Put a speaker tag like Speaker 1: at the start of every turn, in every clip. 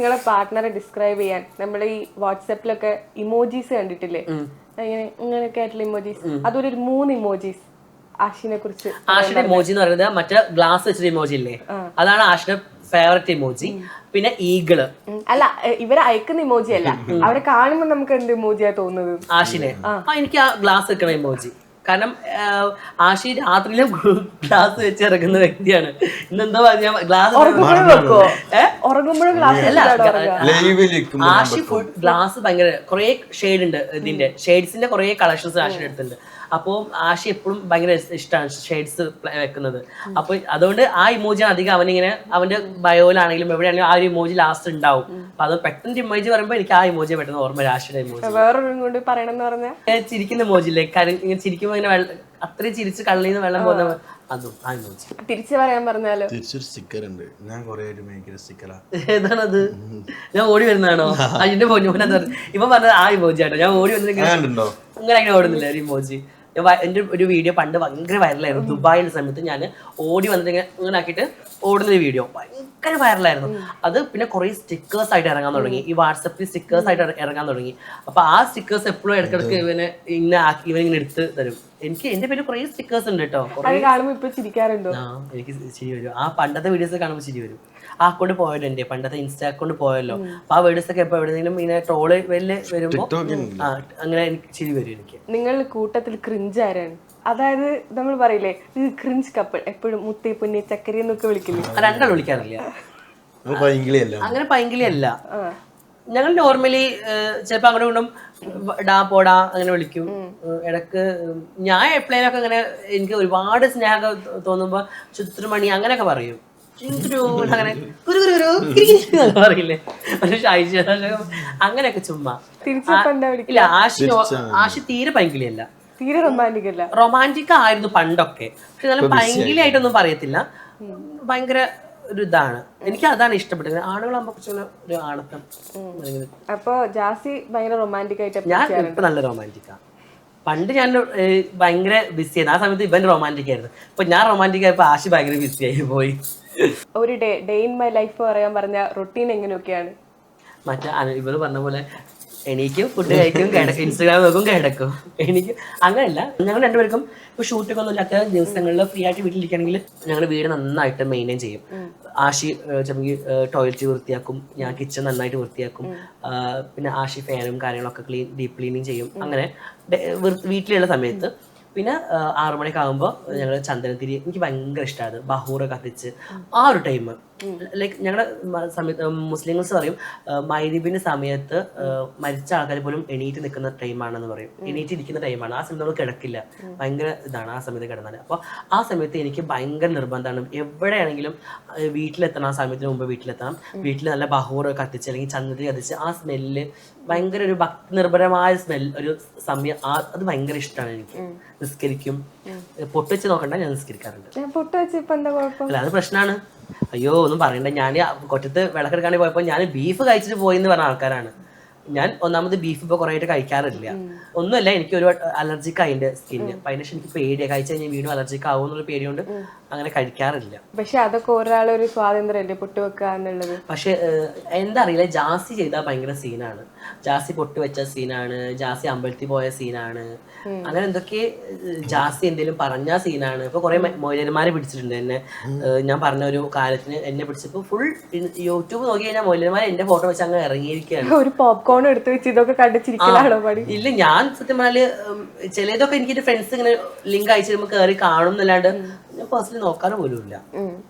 Speaker 1: നിങ്ങളെ പാർട്ട്ണറെ ഡിസ്ക്രൈബ് ചെയ്യാൻ നമ്മൾ ഈ വാട്സാപ്പിലൊക്കെ ഇമോജീസ് കണ്ടിട്ടില്ലേ, ഇങ്ങനെയൊക്കെ ആയിട്ടുള്ള ഇമോജീസ്, അതൊരു 3 ഇമോജീസ് ആഷിനെ കുറിച്ച്.
Speaker 2: ആഷിന്റെ ഇമോജി എന്ന് പറയുന്നത് മറ്റേ ഗ്ലാസ് വെച്ചൊരു ഇമോജി ഇല്ലേ, അതാണ് ആഷിന്റെ ഫേവറേറ്റ് ഇമോജി. പിന്നെ ഈഗിള്
Speaker 1: അല്ല, ഇവരെ അയക്കുന്ന ഇമോജി അല്ല, അവരെ കാണുമ്പോൾ നമുക്ക് എന്ത് ഇമോജിയാ തോന്നുന്നത്?
Speaker 2: ആഷിനെ എനിക്ക് ആ ഗ്ലാസ് വെക്കണ ഇമോജി. കാരണം ആഷി രാത്രിയിലും ഗ്ലാസ് വെച്ച് ഇറങ്ങുന്ന വ്യക്തിയാണ്. ഇന്നെന്താ ഗ്ലാസ് ആഷി ഫുൾ ഗ്ലാസ് ഭയങ്കര കുറെ ഷെയ്ഡ് ഉണ്ട്, ഇതിന്റെ ഷെയ്ഡ്സിന്റെ കുറെ കളക്ഷൻസ് ആഷിന്റെ അടുത്തുണ്ട്. അപ്പോൾ ആഷി എപ്പോഴും ഭയങ്കര ഇഷ്ടമാണ് ഷെയ്ഡ്സ് വെക്കുന്നത്. അപ്പൊ അതുകൊണ്ട് ആ ഇമോജിയാണ് അധികം അവനിങ്ങനെ അവന്റെ ബയോയിലാണെങ്കിലും എവിടെയാണെങ്കിലും ആ ഒരു ഇമോജി ലാസ്റ്റ് ഉണ്ടാവും. അപ്പൊ അത് പെട്ടെന്ന് ഇമോജി പറയുമ്പോൾ എനിക്ക് ആ ഇമോജി പെട്ടെന്ന് ഓർമ്മ, ആഷിയുടെ ഇമോജി.
Speaker 1: വേറൊരു കൊണ്ട് പറയണെന്ന് പറഞ്ഞാൽ
Speaker 2: ചിരിക്കുന്ന ഇമോജില്ലേ, ഇങ്ങനെ ചിരിക്കുമ്പോൾ ഇങ്ങനെ അത്രയും ചിരിച്ച് കള്ളിന്ന് വെള്ളം പോകുന്ന അതും ആ ഇമോജി.
Speaker 1: തിരിച്ചു പറയാൻ പറഞ്ഞാലോ,
Speaker 3: തിരിച്ചൊരു സ്റ്റിക്കർ ഉണ്ട്, ഞാൻ കുറെ സ്റ്റിക്കറാ.
Speaker 2: ഏതാണത്? ഞാൻ ഓടി വരുന്നതാണോ? അതിന്റെ ഇപ്പൊ പറഞ്ഞത് ആ ഇമോജി ആട്ടോ. ഞാൻ ഓടി വന്നിട്ട് അങ്ങനെ ഓടുന്നില്ല ഒരു ഇമോജി. എന്റെ ഒരു വീഡിയോ പണ്ട് ഭയങ്കര വൈറലായിരുന്നു. ദുബായിലെ സമയത്ത് ഞാൻ ഓടി വന്നിട്ട് ഇങ്ങനെ ആക്കിയിട്ട് ഓടുന്ന വീഡിയോ ഭയങ്കര വൈറലായിരുന്നു. അത് പിന്നെ കുറെ സ്റ്റിക്കേഴ്സ് ആയിട്ട് ഇറങ്ങാൻ തുടങ്ങി, ഈ വാട്സപ്പിൽ സ്റ്റിക്കേഴ്സ് ആയിട്ട് ഇറങ്ങാൻ തുടങ്ങി. അപ്പൊ ആ സ്റ്റിക്കേഴ്സ് എപ്പോഴും ഇടക്കിടക്ക് ഇവനിങ്ങനെ എടുത്ത് തരും. എനിക്ക് എന്റെ പേര് കുറെ സ്റ്റിക്കേഴ്സ് ഉണ്ട് കേട്ടോ.
Speaker 1: ഇപ്പൊ ചിരിക്കാറുണ്ടോ?
Speaker 2: എനിക്ക് ചിരി വരും. ആ പണ്ടത്തെ വീഡിയോസ് കാണുമ്പോൾ ചിരി വരും. ആ അക്കൗണ്ട് പോയല്ലോ, എന്റെ പണ്ടത്തെ ഇൻസ്റ്റാ അക്കൗണ്ട് പോയല്ലോ. അപ്പൊ ആ വീഡിയോസ് ഒക്കെ എപ്പോ എവിടെയെങ്കിലും ഇങ്ങനെ ട്രോള് വരുമ്പോ അങ്ങനെ എനിക്ക് ചിരി വരും. എനിക്ക്
Speaker 1: നിങ്ങളുടെ കൂട്ടത്തിൽ ക്രിഞ്ച് ആരാണ്? അതായത് നമ്മൾ പറയില്ലേ ക്രിഞ്ച് കപ്പിൾ, എപ്പോഴും മുത്തി പൊന്നി ചക്കരി എന്നൊക്കെ വിളിക്കില്ലേ?
Speaker 2: രണ്ടാൾ വിളിക്കാറില്ല, അങ്ങനെ പൈങ്കിളി അല്ല. ഞങ്ങൾ നോർമലി ചിലപ്പോ അങ്ങോട്ടും ഇങ്ങോട്ടും ഡാ പോടാ അങ്ങനെ വിളിക്കും. ഇടക്ക് ഞാൻ എപ്പോഴേലൊക്കെ അങ്ങനെ എനിക്ക് ഒരുപാട് സ്നേഹമൊക്കെ തോന്നുമ്പോ ചുറ്റുമണി അങ്ങനെയൊക്കെ പറയും. അങ്ങനെ പറയില്ലേ, അങ്ങനെയൊക്കെ ചുമ്മാ. ഇല്ല, ആഷി തീരെ പൈങ്കിളിയല്ല,
Speaker 1: തീരെ റൊമാൻറ്റിക് അല്ല.
Speaker 2: റൊമാൻറ്റിക് ആയിരുന്നു പണ്ടൊക്കെ, പക്ഷെ നല്ല പൈങ്കിളി ആയിട്ടൊന്നും പറയത്തില്ല. ഭയങ്കര ഒരു ഇതാണ്, എനിക്ക് അതാണ് ഇഷ്ടപ്പെട്ടത്. ആണുങ്ങളാകുമ്പോ ഒരു ആണത്തം.
Speaker 1: അപ്പൊ ജാസി ഭയങ്കര റൊമാൻറ്റിക് ആയിട്ട്?
Speaker 2: ഞാൻ ഇപ്പൊ നല്ല റൊമാൻറ്റിക്കാ. പണ്ട് ഞാൻ ഭയങ്കര ബിസി ആയിരുന്നു, ആ സമയത്ത് ഇവൻ റൊമാൻറ്റിക് ആയിരുന്നു. ഇപ്പൊ ഞാൻ റൊമാൻറ്റിക് ആയപ്പോ ആഷി ഭയങ്കര ബിസി ആയി പോയി.
Speaker 1: ഒരു ഡേ ഇൻ മൈ ലൈഫ് പറയാൻ പറഞ്ഞ റൊട്ടീൻ എങ്ങനെയൊക്കെയാണ്?
Speaker 2: മറ്റേ ഇവര് പറഞ്ഞ പോലെ എനിക്ക് ഫുഡ് കഴിക്കും, കിടക്കും, ഇൻസ്റ്റാഗ്രാം നോക്കും, കിടക്കും. എനിക്ക് അങ്ങനെയല്ല, ഞങ്ങൾ രണ്ടുപേർക്കും ഇപ്പൊ ഷൂട്ടൊക്കെ ഒന്നും ഇല്ലാത്ത ദിവസങ്ങളിൽ ഫ്രീ ആയിട്ട് വീട്ടിലിരിക്കുകയാണെങ്കിൽ ഞങ്ങൾ വീട് നന്നായിട്ട് മെയിൻറ്റെയിൻ ചെയ്യും. ആഷി ചിലപ്പോൾ ടോയ്ലറ്റ് വൃത്തിയാക്കും, ഞാൻ കിച്ചൺ നന്നായിട്ട് വൃത്തിയാക്കും. പിന്നെ ആഷി ഫാനും കാര്യങ്ങളൊക്കെ ഡീപ്പ് ക്ലീനിങ് ചെയ്യും. അങ്ങനെ വീട്ടിലുള്ള സമയത്ത് പിന്നെ 6 മണിയൊക്കെ ആകുമ്പോൾ ഞങ്ങൾ ചന്ദനത്തിരി, എനിക്ക് ഭയങ്കര ഇഷ്ടമാണ് ബഹൂറ് കത്തിച്ച് ആ ഒരു ടൈം. ലൈക്ക് ഞങ്ങളുടെ സമയത്ത് മുസ്ലിംസ് പറയും മഗ്‌രിബിന്റെ സമയത്ത് മരിച്ച ആൾക്കാർ പോലും എണീറ്റ് നിൽക്കുന്ന ടൈമാണെന്ന് പറയും, എണീറ്റ് ഇരിക്കുന്ന ടൈമാണ്. ആ സമയത്ത് നമ്മൾ കിടക്കില്ല, ഭയങ്കര ഇതാണ് ആ സമയത്ത് കിടന്നാൽ. അപ്പോൾ ആ സമയത്ത് എനിക്ക് ഭയങ്കര നിർബന്ധമാണ് എവിടെയാണെങ്കിലും വീട്ടിലെത്തണം, ആ സമയത്തിന് മുമ്പ് വീട്ടിലെത്തണം. വീട്ടിൽ നല്ല ബഹൂറ് കത്തിച്ച് അല്ലെങ്കിൽ ചന്ദനത്തിരി കത്തിച്ച് ആ സ്മെല്ല് ഭയങ്കര ഒരു ഭക്തി നിർഭരമായ സ്മെൽ ഒരു സമയം, അത് ഭയങ്കര ഇഷ്ടമാണ് എനിക്ക്. നിസ്കരിക്കും, പൊട്ട് വെച്ച് നോക്കണ്ട, ഞാൻ നിസ്കരിക്കാറുണ്ട്. അല്ല അത് പ്രശ്നമാണ്. അയ്യോ ഒന്നും പറയണ്ട, ഞാൻ കൊറ്റത്ത് വിളക്കെടുക്കാണ്ട് പോയപ്പോ ഞാൻ ബീഫ് കഴിച്ചിട്ട് പോയി എന്ന് പറഞ്ഞ ആൾക്കാരാണ്. ഞാൻ ഒന്നാമത് ബീഫ് ഇപ്പൊ കുറെ ആയിട്ട് കഴിക്കാറില്ല. ഒന്നുമല്ല, എനിക്ക് ഒരു അലർജിക്ക് അതിന്റെ സ്കിന്ന്, അപ്പൊ അതിന് എനിക്ക് പേടിയാണ്, കഴിച്ചു കഴിഞ്ഞാൽ വീണ്ടും അലർജിക്ക് ആവും എന്നുള്ള പേടിയോണ്ട് അങ്ങനെ കഴിക്കാറില്ല.
Speaker 1: പക്ഷെ അതൊക്കെ ഒരാളൊരു സ്വാതന്ത്ര്യമല്ലേ പൊട്ട് വെക്കുക എന്നുള്ളത്.
Speaker 2: പക്ഷെ എന്താ അറിയില്ല, ജാസി ചെയ്താൽ ഭയങ്കര സീനാണ്. ജാസി പൊട്ട് വെച്ച സീനാണ്, ജാസി അമ്പലത്തിൽ പോയ സീനാണ്, അങ്ങനെ എന്തൊക്കെ ജാസി എന്തെങ്കിലും പറഞ്ഞ സീനാണ്. ഇപ്പൊ കുറെ മൊയിലന്മാരെ പിടിച്ചിട്ടുണ്ട് എന്നെ. ഞാൻ പറഞ്ഞ ഒരു കാര്യത്തിന് എന്നെ പിടിച്ചപ്പോ ഫുൾ യൂട്യൂബ് നോക്കി കഴിഞ്ഞാൽ മൊയിലന്മാരെ എന്റെ ഫോട്ടോ വെച്ച് അങ്ങ് ഇറങ്ങിയിരിക്കുകയാണ്.
Speaker 1: ഒരു പോപ്കോൺ എടുത്ത് വെച്ച് ഇതൊക്കെ കണ്ടിച്ചിരിക്കലാണോ പണി?
Speaker 2: ഇല്ല, ഞാൻ സത്യം പറഞ്ഞാല് ചിലതൊക്കെ എനിക്ക് എന്റെ ഫ്രണ്ട്സ് ഇങ്ങനെ ലിങ്ക് അയച്ചു തരുമ്പോൾ കയറി കാണും എന്നല്ലാണ്ട് ഞാൻ പേഴ്സണലി നോക്കാറ് പോലും ഇല്ല.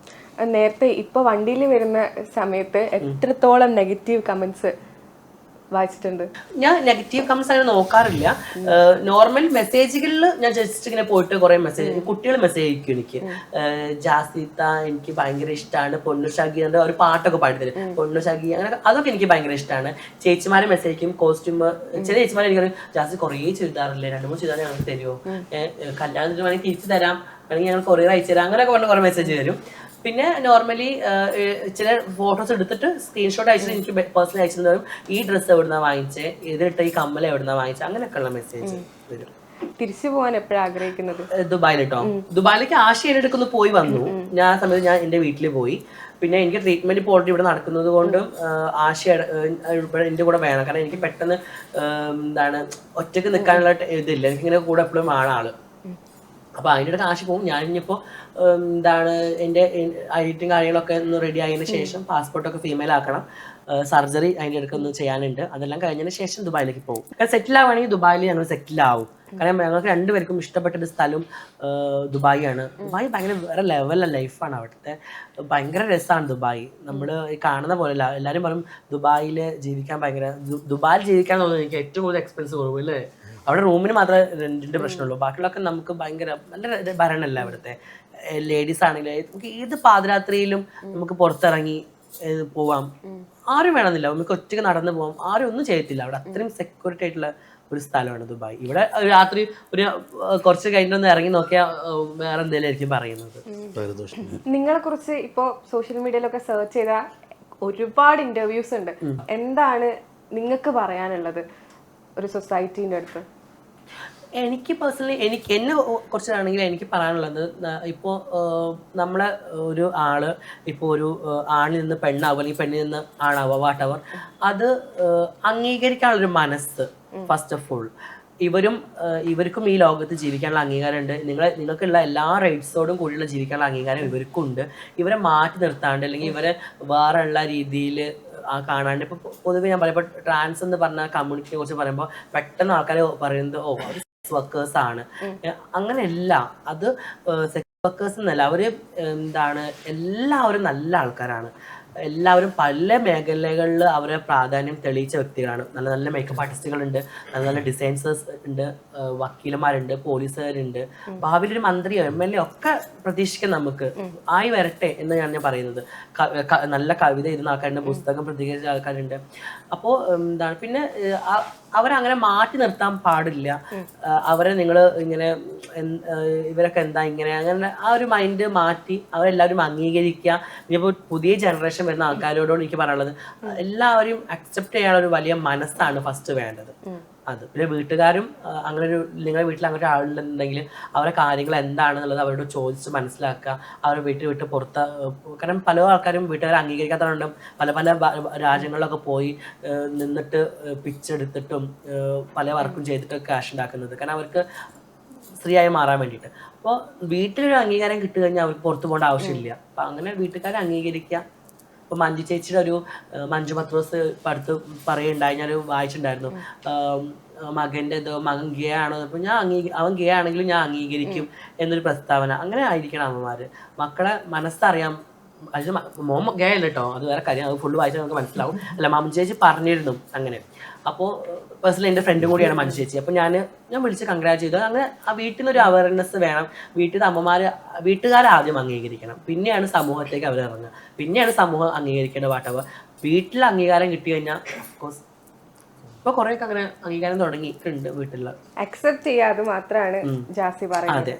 Speaker 1: നേരത്തെ ഇപ്പൊ വണ്ടിയിൽ വരുന്ന സമയത്ത് എത്രത്തോളം നെഗറ്റീവ് കമന്റ്സ് വായിച്ചിട്ടുണ്ട്?
Speaker 2: ഞാൻ നെഗറ്റീവ് കമന്റ്സ് അങ്ങനെ നോക്കാറില്ല. നോർമൽ മെസ്സേജുകളിൽ ഞാൻ ജസ്റ്റ് ഇങ്ങനെ പോയിട്ട് കുറെ മെസ്സേജ്, കുട്ടികൾ മെസ്സേജ് അയക്കും എനിക്ക്, ജാസിത്ത എനിക്ക് ഭയങ്കര ഇഷ്ടമാണ്, പൊന്നു ഷാഗി എന്ന ഒരു പാട്ടൊക്കെ പാടിത്തരും, പൊന്നു ഷാഗി അങ്ങനെ, അതൊക്കെ എനിക്ക് ഭയങ്കര ഇഷ്ടമാണ്. ചേച്ചിമാരെ മെസ്സേജ് അയക്കും, കോസ്റ്റ്യൂം, ചില ചേച്ചിമാരെ എനിക്ക് ജാസി കുറേ ചുരിദാറില്ലേ, 2-3 ചുരിദാർ ഞങ്ങൾക്ക് തരുമോ, കല്യാണത്തിന് വേണമെങ്കിൽ തിരിച്ചു തരാം, അല്ലെങ്കിൽ ഞങ്ങൾ കൊറിയർ അയച്ചു തരാം, അങ്ങനെയൊക്കെ പറഞ്ഞ് കുറെ മെസ്സേജ് വരും. പിന്നെ നോർമലി ചില ഫോട്ടോസ് എടുത്തിട്ട് സ്ക്രീൻഷോട്ട് അയച്ചിട്ട് എനിക്ക് പേഴ്സണലി അയച്ചിട്ടുണ്ടാവും, ഈ ഡ്രസ്സ് എവിടുന്നാ വാങ്ങിച്ചേ, ഇതിട്ട ഈ കമ്മൽ എവിടുന്നാ വാങ്ങിച്ചേ, അങ്ങനെയൊക്കെയുള്ള മെസ്സേജ് വരും.
Speaker 1: തിരിച്ചു പോകാൻ എപ്പോഴാണ് ആഗ്രഹിക്കുന്നത്?
Speaker 2: ദുബായിലിട്ടോ, ദുബായിലേക്ക് ആശയെടുക്കൊന്ന് പോയി വന്നു. ഞാൻ ആ സമയത്ത് ഞാൻ എന്റെ വീട്ടിൽ പോയി. പിന്നെ എനിക്ക് ട്രീറ്റ്മെന്റ് ഇപ്പോൾ ഓൾറെഡി ഇവിടെ നടക്കുന്നത് കൊണ്ടും ആശ ഇവിടെ എൻ്റെ കൂടെ വേണം. കാരണം എനിക്ക് പെട്ടെന്ന് എന്താണ് ഒറ്റയ്ക്ക് നിൽക്കാനുള്ള ഇതില്ല, എനിക്കിങ്ങനെ കൂടെ എപ്പോഴും ആണ് ആള്. അപ്പോൾ അതിൻ്റെ ഇടയ്ക്ക് ആശ പോകും. ഞാൻ ഇനിയിപ്പോൾ എന്താണ് എൻ്റെ ഐഡിറ്റും കാര്യങ്ങളൊക്കെ ഒന്ന് റെഡി ആയതിനു ശേഷം പാസ്പോർട്ടൊക്കെ ഫീമെയിൽ ആക്കണം, സർജറി അതിൻ്റെ ഇടയ്ക്ക് ഒന്ന് ചെയ്യാനുണ്ട്. അതെല്ലാം കഴിഞ്ഞതിന് ശേഷം ദുബായിലേക്ക് പോകും. കാരണം സെറ്റിൽ ആവുകയാണെങ്കിൽ ദുബായിൽ ഞങ്ങൾ സെറ്റിൽ ആവും. കാരണം ഞങ്ങൾക്ക് രണ്ടുപേർക്കും ഇഷ്ടപ്പെട്ടൊരു സ്ഥലം ദുബായ് ആണ്. ദുബായ് ഭയങ്കര വേറെ ലെവലുള്ള ലൈഫാണ് അവിടുത്തെ. ഭയങ്കര രസമാണ് ദുബായ്. നമ്മൾ ഈ കാണുന്ന പോലെയല്ല. എല്ലാവരും പറയും ദുബായിൽ ജീവിക്കാൻ ഭയങ്കര, ദുബായിൽ ജീവിക്കാൻ തോന്നുന്നത് എനിക്ക് ഏറ്റവും കൂടുതൽ എക്സ്പെൻസ് കുറവ് അല്ലേ. അവിടെ റൂമിന് മാത്രമേ റെന്റിന്റെ പ്രശ്നമുള്ളൂ, ബാക്കിയുള്ളതൊക്കെ നമുക്ക് ഭയങ്കര നല്ല ഭരണമല്ല അവിടുത്തെ. ലേഡീസ് ആണെങ്കിലും നമുക്ക് ഏത് പാതിരാത്രിയിലും നമുക്ക് പുറത്തിറങ്ങി പോവാം, ആരും വേണമെന്നില്ല, നമുക്ക് ഒറ്റയ്ക്ക് നടന്നു പോവാം, ആരും ഒന്നും ചെയ്യത്തില്ല അവിടെ. അത്രയും സെക്യൂരിറ്റി ആയിട്ടുള്ള ഒരു സ്ഥലമാണ് ദുബായ്. ഇവിടെ രാത്രി ഒരു കുറച്ച് കഴിഞ്ഞൊന്ന് ഇറങ്ങി നോക്കിയാൽ വേറെ എന്തെങ്കിലും ആയിരിക്കും പറയുന്നത്.
Speaker 1: നിങ്ങളെ കുറിച്ച് ഇപ്പോ സോഷ്യൽ മീഡിയയിലൊക്കെ സെർച്ച് ചെയ്ത ഒരുപാട് ഇന്റർവ്യൂസ് ഉണ്ട്. എന്താണ് നിങ്ങൾക്ക് പറയാനുള്ളത് ഒരു സൊസൈറ്റീൻ്റെ അടുത്ത്?
Speaker 2: എനിക്ക് പേഴ്സണലി എന്നെ കുറിച്ചാണെങ്കിൽ എനിക്ക് പറയാനുള്ളത്, ഇപ്പോൾ നമ്മളെ ഒരു ആള് ഇപ്പോൾ ഒരു ആണിൽ നിന്ന് പെണ്ണാവുക അല്ലെങ്കിൽ പെണ്ണിൽ നിന്ന് ആണാവുക, വാട്ടവർ, അത് അംഗീകരിക്കാനുള്ളൊരു മനസ്സ് ഫസ്റ്റ് ഓഫ് ഓൾ. ഇവർക്കും ഈ ലോകത്ത് ജീവിക്കാനുള്ള അംഗീകാരമുണ്ട്. നിങ്ങൾക്കുള്ള എല്ലാ റൈറ്റ്സോടും കൂടിയുള്ള ജീവിക്കാനുള്ള അംഗീകാരം ഇവർക്കുണ്ട്. ഇവരെ മാറ്റി നിർത്താണ്ട് അല്ലെങ്കിൽ ഇവരെ വേറെ ഉള്ള രീതിയിൽ കാണാണ്ട്. ഇപ്പോൾ പൊതുവെ ഞാൻ പറയുമ്പോൾ ട്രാൻസ് എന്ന് പറഞ്ഞ കമ്മ്യൂണിറ്റിയെ കുറിച്ച് പറയുമ്പോൾ പെട്ടെന്ന് ആൾക്കാർ പറയുന്നത് അത് സെക്സ് വർക്കേഴ്സ് ആണ്. അങ്ങനെയല്ല, അത് സെക്സ് വർക്കേഴ്സ് എന്നല്ല, അവര് എന്താണ് എല്ലാവരും നല്ല ആൾക്കാരാണ്. എല്ലാവരും പല മേഖലകളിൽ അവരെ പ്രാധാന്യം തെളിയിച്ച വ്യക്തികളാണ്. നല്ല നല്ല മേക്കപ്പ് ആർട്ടിസ്റ്റുകളുണ്ട്, നല്ല നല്ല ഡിസൈൻസേഴ്സ് ഉണ്ട്, വക്കീലന്മാരുണ്ട്, പോലീസുകാരുണ്ട്. ഭാവിയിൽ ഒരു മന്ത്രിയോ MLA ഒക്കെ പ്രതീക്ഷിക്കാം നമുക്ക്. ആയി വരട്ടെ എന്ന് ഞാൻ പറയുന്നത്. നല്ല കവിത എഴുതുന്ന ആൾക്കാരുണ്ട്, പുസ്തകം പ്രതികരിച്ച ആൾക്കാരുണ്ട്. അപ്പോൾ എന്താണ്, പിന്നെ അവരങ്ങനെ മാറ്റി നിർത്താൻ പാടില്ല. അവരെ നിങ്ങൾ ഇങ്ങനെ ഇവരൊക്കെ എന്താ ഇങ്ങനെ അങ്ങനെ ആ ഒരു മൈൻഡ് മാറ്റി അവരെല്ലാവരും അംഗീകരിക്കുക. ഇനിയിപ്പോൾ പുതിയ ജനറേഷൻ വരുന്ന ആൾക്കാരോടാണ് എനിക്ക് പറയാനുള്ളത്, എല്ലാവരും അക്സെപ്റ്റ് ചെയ്യാനുള്ള ഒരു വലിയ മനസ്സാണ് ഫസ്റ്റ് വേണ്ടത്. അത് പിന്നെ വീട്ടുകാരും അങ്ങനെ ഒരു, നിങ്ങളുടെ വീട്ടിൽ അങ്ങനെ ഒരാളുണ്ടെങ്കിൽ അവരെ കാര്യങ്ങൾ എന്താണെന്നുള്ളത് അവരോട് ചോദിച്ച് മനസ്സിലാക്കുക. അവരെ വീട്ടിൽ വിട്ട് പുറത്ത്, കാരണം പല ആൾക്കാരും വീട്ടുകാരെ അംഗീകരിക്കാത്തവരുണ്ട്. പല പല രാജ്യങ്ങളിലൊക്കെ പോയി നിന്നിട്ട് പിച്ചെടുത്തിട്ടും പല വർക്കും ചെയ്തിട്ട് ക്യാഷ് ഉണ്ടാക്കുന്നത്, കാരണം അവർക്ക് സ്ത്രീയായി മാറാൻ വേണ്ടിയിട്ട്. അപ്പോൾ വീട്ടിലൊരു അംഗീകാരം കിട്ടുകഴിഞ്ഞാൽ അവർക്ക് പുറത്തു പോകേണ്ട ആവശ്യമില്ല. അപ്പം അങ്ങനെ വീട്ടുകാരെ അംഗീകരിക്കുക. ഇപ്പോൾ മഞ്ജു ചേച്ചിയുടെ ഒരു മഞ്ജു പത്രോസ് അടുത്ത് പറയുണ്ടായി, ഞാനൊരു വായിച്ചിട്ടുണ്ടായിരുന്നു, മകൻ്റെ മകൻ ഗേ ആണോ, അപ്പോൾ അവൻ ഗേ ആണെങ്കിലും ഞാൻ അംഗീകരിക്കും എന്നൊരു പ്രസ്താവന. അങ്ങനെ ആയിരിക്കണം അമ്മമാര്. മക്കളെ മനസ്സറിയാം. അത് മോൻ ഗേ അല്ല കേട്ടോ, അത് വേറെ കാര്യം, അത് ഫുള്ള് വായിച്ചാൽ നമുക്ക് മനസ്സിലാവും. അല്ല, മഞ്ജു ചേച്ചി പറഞ്ഞിരുന്നു അങ്ങനെ. അപ്പോൾ പേഴ്സണലി എൻ്റെ ഫ്രണ്ട് കൂടിയാണ് മഞ്ജു ചേച്ചി. അപ്പോൾ ഞാൻ വിളിച്ച് കൺഗ്രാറ്റ് ചെയ്തു. അങ്ങനെ ആ വീട്ടിൽ നിന്നൊരു അവയർനെസ് വേണം. വീട്ടിൽ വീട്ടുകാരെ ആദ്യം അംഗീകരിക്കണം, പിന്നെയാണ് സമൂഹത്തേക്ക് അവരിറങ്ങുക, പിന്നെയാണ് സമൂഹം അംഗീകരിക്കേണ്ട വാട്ടവർ. വീട്ടിൽ അംഗീകാരം കിട്ടി കഴിഞ്ഞാൽ ഓഫ്കോഴ്സ് ഇപ്പൊ കുറെയൊക്കെ അങ്ങനെ അംഗീകാരം തുടങ്ങിയിട്ടുണ്ട് വീട്ടിലുള്ള.
Speaker 1: അക്സെപ്റ്റ് ചെയ്യാതെ മാത്രമാണ് ജാസി പറയുന്നത്.